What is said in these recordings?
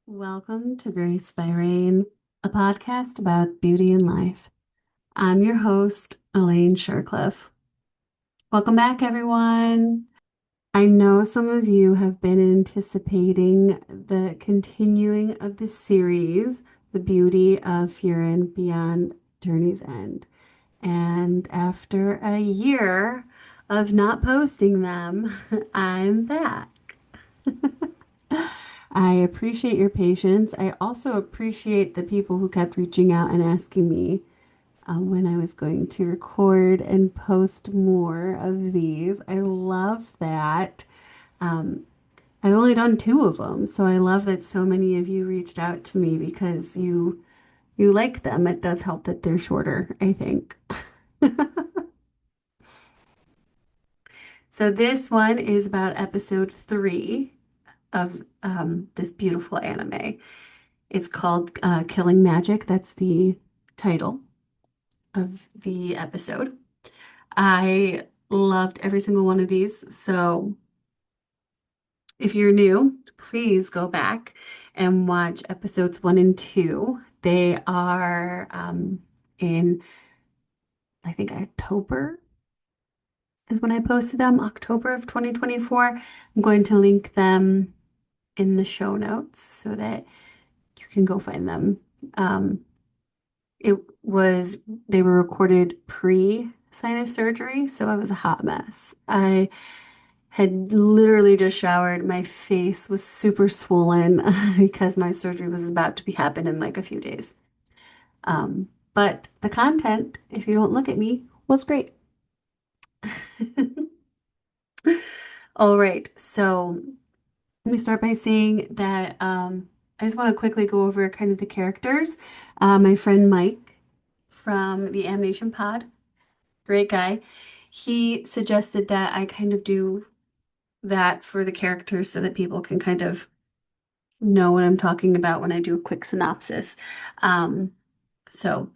Welcome to Grace by Rain, a podcast about beauty and life. I'm your host, Elaine Shircliff. Welcome back, everyone. I know some of you have been anticipating the continuing of this series, The Beauty of Frieren Beyond Journey's End. And after a year of not posting them, I'm back. I appreciate your patience. I also appreciate the people who kept reaching out and asking me when I was going to record and post more of these. I love that. Um, I've only done two of them, so I love that so many of you reached out to me because you like them. It does help that they're shorter, I think. So this one is about episode 3 of this beautiful anime. It's called Killing Magic. That's the title of the episode. I loved every single one of these. So if you're new, please go back and watch episodes 1 and 2. They are in, I think, October is when I posted them, October of 2024. I'm going to link them in the show notes so that you can go find them. Um, It was, they were recorded pre-sinus surgery, so I was a hot mess. I had literally just showered. My face was super swollen because my surgery was about to be happen in like a few days. But the content, if you don't look at me, was great. All right, so let me start by saying that I just want to quickly go over kind of the characters. My friend Mike from the Animation Pod, great guy. He suggested that I kind of do that for the characters so that people can kind of know what I'm talking about when I do a quick synopsis. Um, so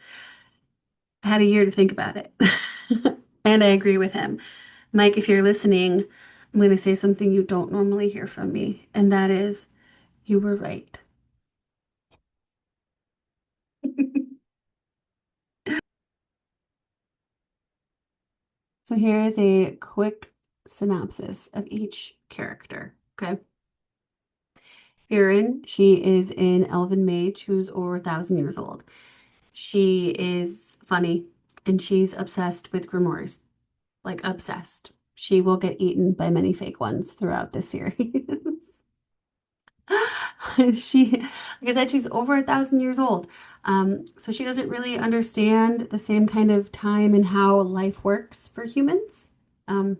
I had a year to think about it. And I agree with him. Mike, if you're listening, I'm going to say something you don't normally hear from me, and that is you were right. So here is a quick synopsis of each character. Okay. Erin, she is an elven mage who's over 1,000 years old. She is funny and she's obsessed with grimoires, like obsessed. She will get eaten by many fake ones throughout this series. She, like I said, she's over 1,000 years old. So she doesn't really understand the same kind of time and how life works for humans. Um,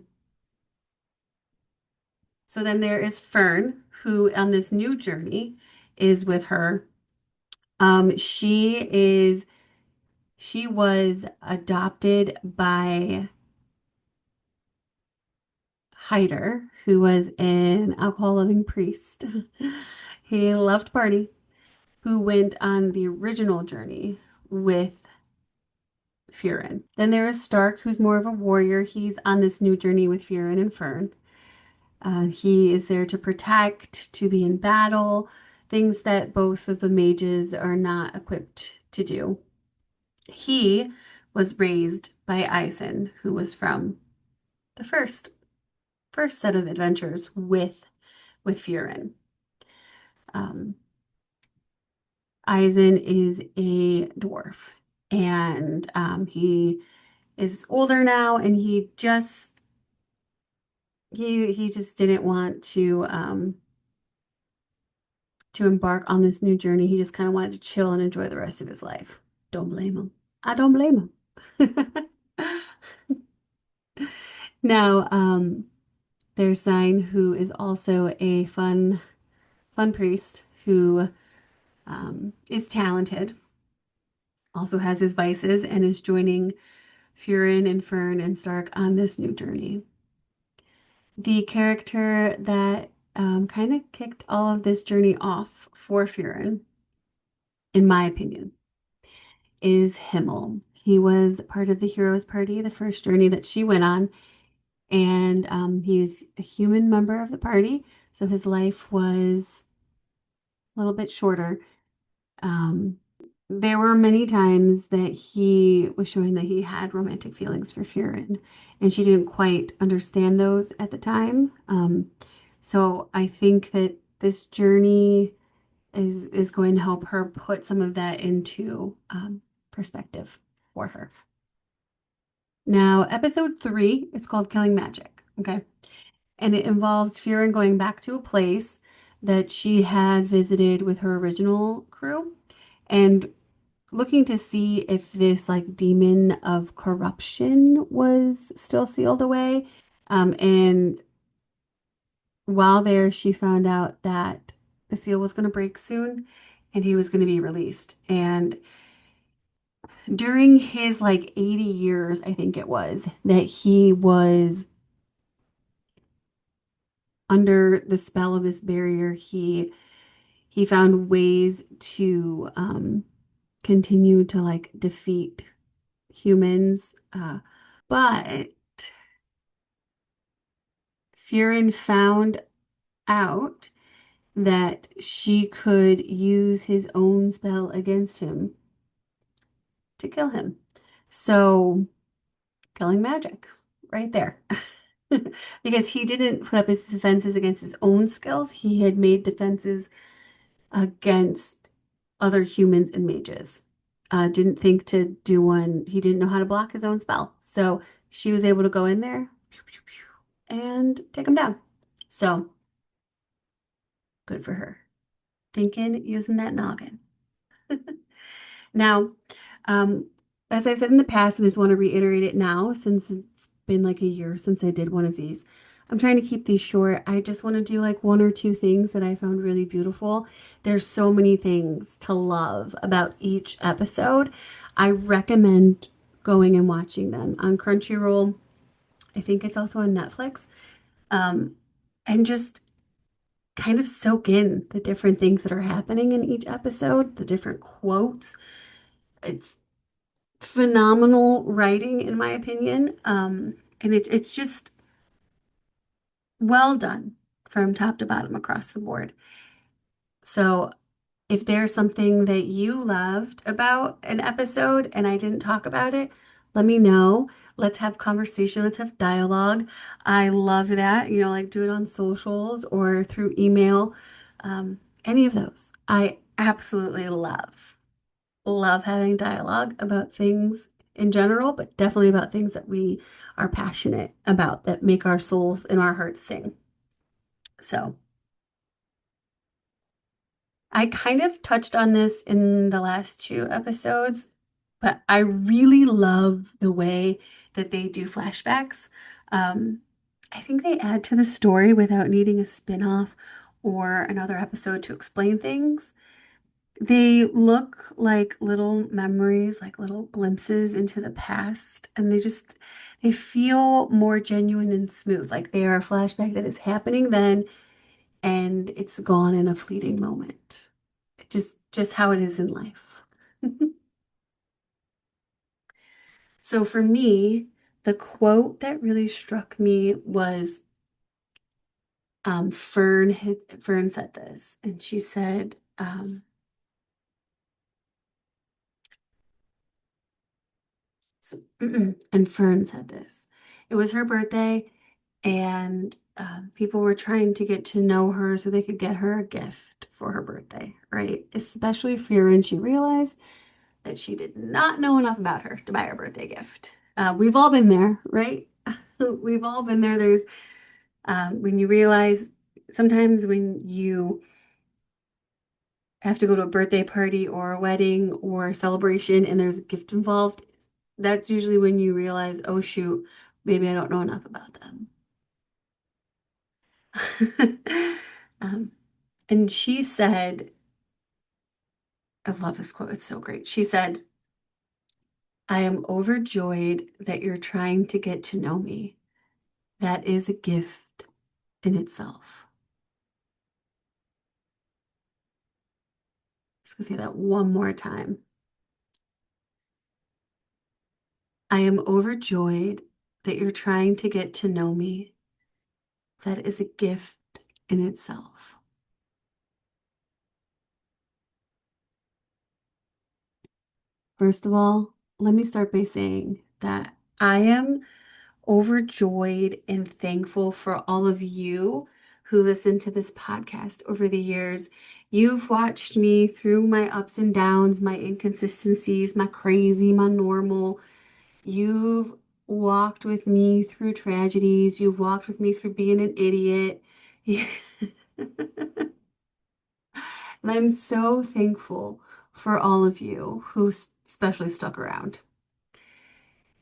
so then there is Fern, who on this new journey is with her. She is She was adopted by Hyder, who was an alcohol-loving priest. He loved party, who went on the original journey with Frieren. Then there is Stark, who's more of a warrior. He's on this new journey with Frieren and Fern. He is there to protect, to be in battle, things that both of the mages are not equipped to do. He was raised by Eisen, who was from the first set of adventures with Frieren. Um, Eisen is a dwarf, and he is older now, and he just didn't want to embark on this new journey. He just kind of wanted to chill and enjoy the rest of his life. Don't blame him. I don't blame him. Now, there's Zine, who is also a fun priest who is talented, also has his vices, and is joining Frieren and Fern and Stark on this new journey. The character that kind of kicked all of this journey off for Frieren, in my opinion, is Himmel. He was part of the Heroes Party, the first journey that she went on, and he was a human member of the party, so his life was little bit shorter. Um, there were many times that he was showing that he had romantic feelings for Frieren, and she didn't quite understand those at the time. So I think that this journey is going to help her put some of that into perspective for her. Now, episode 3, it's called Killing Magic. Okay. And it involves Frieren going back to a place that she had visited with her original crew and looking to see if this like demon of corruption was still sealed away. And while there, she found out that the seal was going to break soon and he was going to be released. And during his like 80 years, I think it was, that he was under the spell of this barrier, he found ways to continue to like defeat humans. But Frieren found out that she could use his own spell against him to kill him. So, killing magic right there. Because he didn't put up his defenses against his own skills, he had made defenses against other humans and mages. Didn't think to do one, he didn't know how to block his own spell. So, she was able to go in there and take him down. So, good for her. Thinking, using that noggin. Now, um, as I've said in the past, and I just want to reiterate it now, since it's been like a year since I did one of these, I'm trying to keep these short. I just want to do like one or two things that I found really beautiful. There's so many things to love about each episode. I recommend going and watching them on Crunchyroll. I think it's also on Netflix. Um, and just kind of soak in the different things that are happening in each episode, the different quotes. It's phenomenal writing, in my opinion. And it's just well done from top to bottom across the board. So if there's something that you loved about an episode and I didn't talk about it, let me know. Let's have conversation. Let's have dialogue. I love that. Like do it on socials or through email. Any of those. I absolutely love having dialogue about things in general, but definitely about things that we are passionate about that make our souls and our hearts sing. So I kind of touched on this in the last two episodes, but I really love the way that they do flashbacks. Um, I think they add to the story without needing a spin-off or another episode to explain things. They look like little memories, like little glimpses into the past, and they feel more genuine and smooth, like they are a flashback that is happening then and it's gone in a fleeting moment. Just how it is in life. So for me, the quote that really struck me was Fern said this, and she said, and Fern said this. It was her birthday, and people were trying to get to know her so they could get her a gift for her birthday, right? Especially Frieren. She realized that she did not know enough about her to buy her birthday gift. We've all been there, right? We've all been there. There's when you realize sometimes when you have to go to a birthday party or a wedding or a celebration and there's a gift involved, that's usually when you realize, oh shoot, maybe I don't know enough about them. um, and she said, I love this quote, it's so great. She said, I am overjoyed that you're trying to get to know me. That is a gift in itself. Just gonna say that one more time. I am overjoyed that you're trying to get to know me. That is a gift in itself. First of all, let me start by saying that I am overjoyed and thankful for all of you who listen to this podcast over the years. You've watched me through my ups and downs, my inconsistencies, my crazy, my normal. You've walked with me through tragedies. You've walked with me through being an idiot. And I'm so thankful for all of you who especially stuck around.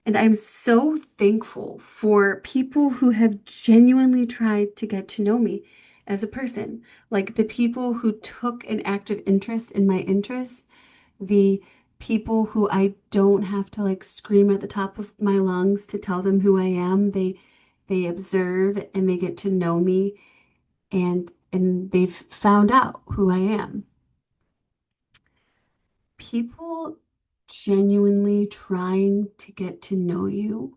And I'm so thankful for people who have genuinely tried to get to know me as a person. Like the people who took an active interest in my interests, the people who I don't have to like scream at the top of my lungs to tell them who I am. They observe and they get to know me and they've found out who I am. People genuinely trying to get to know you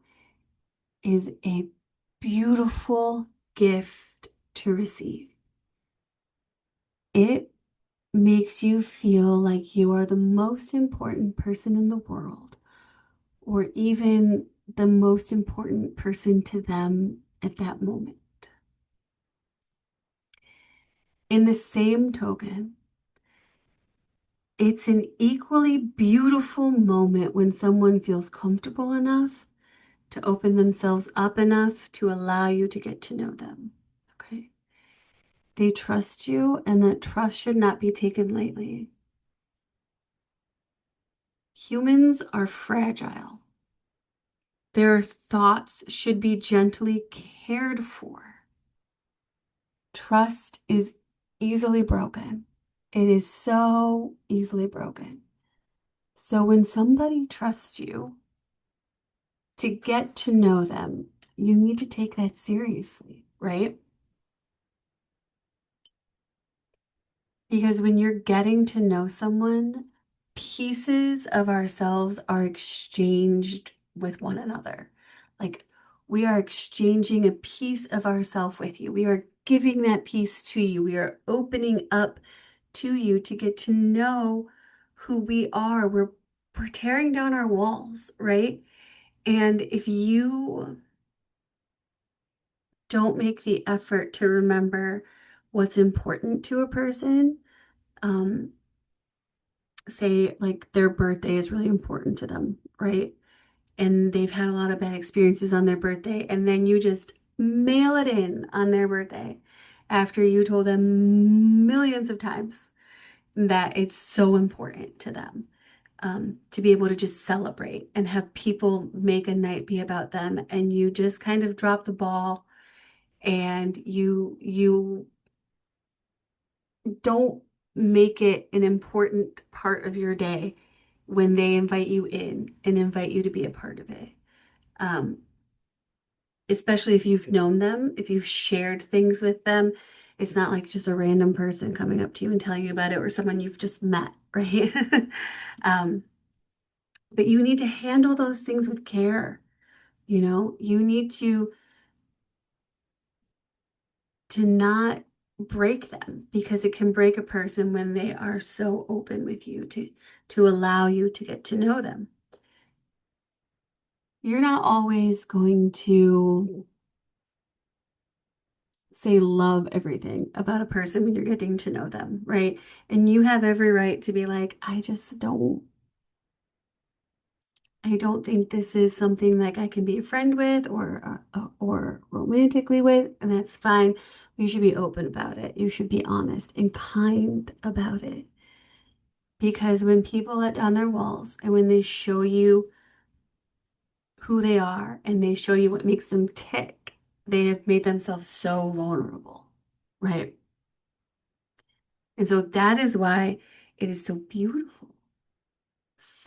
is a beautiful gift to receive. It makes you feel like you are the most important person in the world, or even the most important person to them at that moment. In the same token, it's an equally beautiful moment when someone feels comfortable enough to open themselves up enough to allow you to get to know them. Okay. They trust you, and that trust should not be taken lightly. Humans are fragile. Their thoughts should be gently cared for. Trust is easily broken. It is so easily broken. So when somebody trusts you to get to know them, you need to take that seriously, right? Because when you're getting to know someone, pieces of ourselves are exchanged with one another. Like we are exchanging a piece of ourself with you. We are giving that piece to you. We are opening up to you to get to know who we are. We're tearing down our walls, right? And if you don't make the effort to remember what's important to a person, um, say like their birthday is really important to them, right? And they've had a lot of bad experiences on their birthday, and then you just mail it in on their birthday after you told them millions of times that it's so important to them, to be able to just celebrate and have people make a night be about them, and you just kind of drop the ball and you don't make it an important part of your day when they invite you in and invite you to be a part of it. Um, Especially if you've known them, if you've shared things with them, it's not like just a random person coming up to you and telling you about it or someone you've just met, right? um, but you need to handle those things with care. You need to not break them because it can break a person when they are so open with you to allow you to get to know them. You're not always going to say love everything about a person when you're getting to know them, right? And you have every right to be like, I don't think this is something like I can be a friend with or romantically with, and that's fine. You should be open about it. You should be honest and kind about it. Because when people let down their walls and when they show you who they are and they show you what makes them tick, they have made themselves so vulnerable, right? And so that is why it is so beautiful,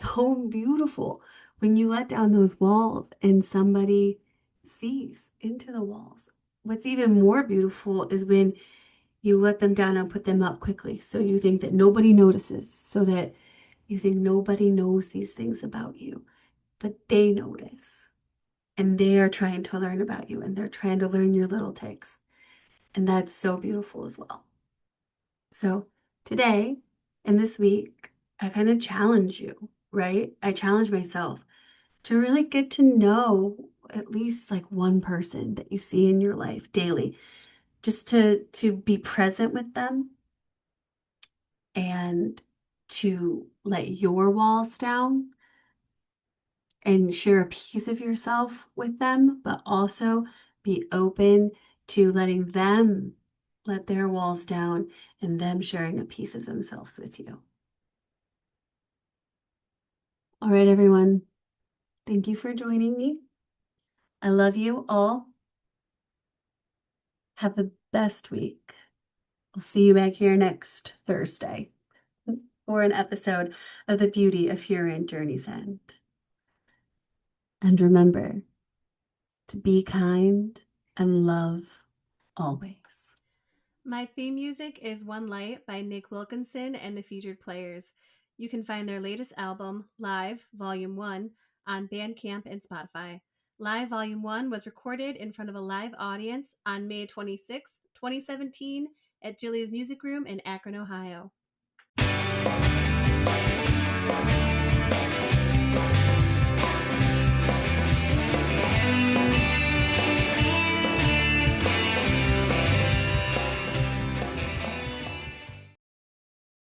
so beautiful when you let down those walls and somebody sees into the walls. What's even more beautiful is when you let them down and put them up quickly. So you think that nobody notices, so that you think nobody knows these things about you, but they notice. And they are trying to learn about you and they're trying to learn your little ticks. And that's so beautiful as well. So today and this week, I kind of challenge you. right? I challenge myself to really get to know at least like one person that you see in your life daily, just to be present with them and to let your walls down and share a piece of yourself with them, but also be open to letting them let their walls down and them sharing a piece of themselves with you. All right, everyone. Thank you for joining me. I love you all. Have the best week. I'll see you back here next Thursday for an episode of The Beauty of Frieren Journey's End. And remember to be kind and love always. My theme music is One Light by Nick Wilkinson and the Featured Players. You can find their latest album, Live Volume 1, on Bandcamp and Spotify. Live Volume 1 was recorded in front of a live audience on May 26, 2017 at Jilly's Music Room in Akron, Ohio.